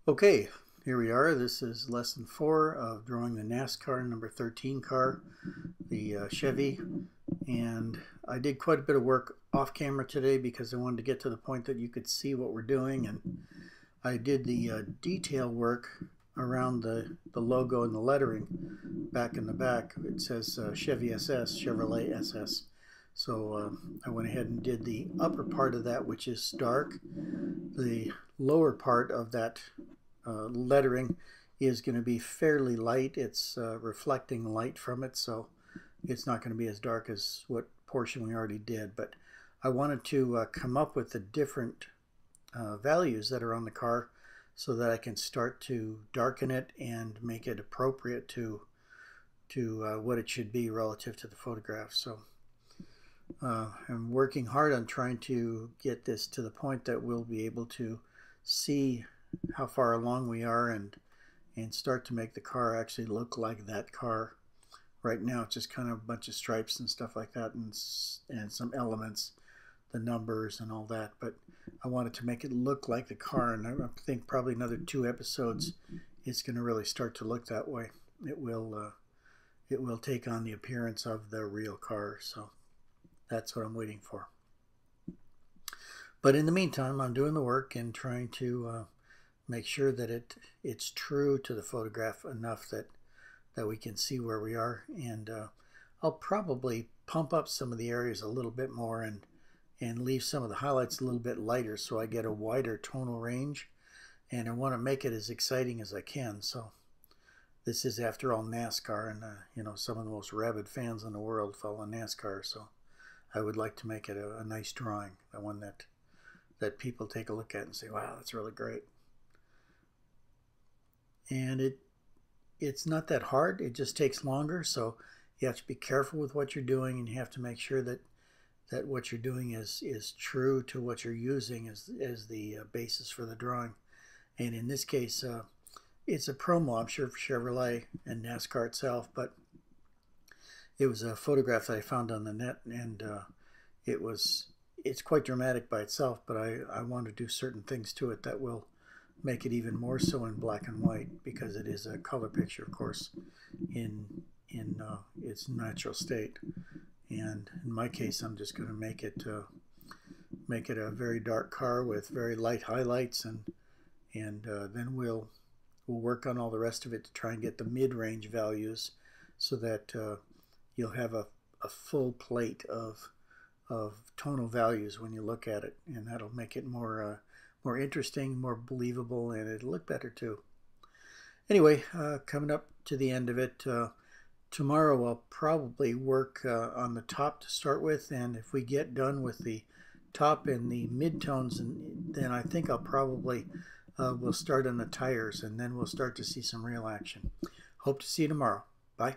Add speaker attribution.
Speaker 1: Okay, here we are. This is lesson 4 of drawing the NASCAR number 13 car, the Chevy. And I did quite a bit of work off camera today because I wanted to get to the point that you could see what we're doing. And I did the detail work around the logo and the lettering back in the back. It says Chevy SS, Chevrolet SS. So I went ahead and did the upper part of that, which is dark. The lower part of that lettering is going to be fairly light. It's reflecting light from it, so it's not going to be as dark as what portion we already did. But I wanted to come up with the different values that are on the car so that I can start to darken it and make it appropriate to what it should be relative to the photograph. So I'm working hard on trying to get this to the point that we'll be able to see how far along we are and start to make the car actually look like that car. Right now it's just kind of a bunch of stripes and stuff like that, and some elements, the numbers and all that, but I wanted to make it look like the car, and I think probably another 2 episodes it's going to really start to look that way. It will take on the appearance of the real car, so that's what I'm waiting for. But in the meantime, I'm doing the work and trying to make sure that it's true to the photograph enough that we can see where we are. And I'll probably pump up some of the areas a little bit more and leave some of the highlights a little bit lighter so I get a wider tonal range. And I want to make it as exciting as I can. So this is, after all, NASCAR, and you know, some of the most rabid fans in the world follow NASCAR. So I would like to make it a nice drawing, the one that people take a look at and say, wow, that's really great. And it's not that hard. It just takes longer, so you have to be careful with what you're doing, and you have to make sure that what you're doing is true to what you're using as the basis for the drawing. And in this case, it's a promo, I'm sure, for Chevrolet and NASCAR itself, but it was a photograph that I found on the net, and it's quite dramatic by itself, but I want to do certain things to it that will make it even more so in black and white, because it is a color picture, of course, in its natural state. And in my case, I'm just going to make it a very dark car with very light highlights, and then we'll work on all the rest of it to try and get the mid-range values so that you'll have a full plate of tonal values when you look at it, and that'll make it more interesting, more believable, and it'll look better too. Anyway, coming up to the end of it, tomorrow I'll probably work on the top to start with, and if we get done with the top and the midtones, then I think I'll probably we'll start on the tires, and then we'll start to see some real action. Hope to see you tomorrow. Bye.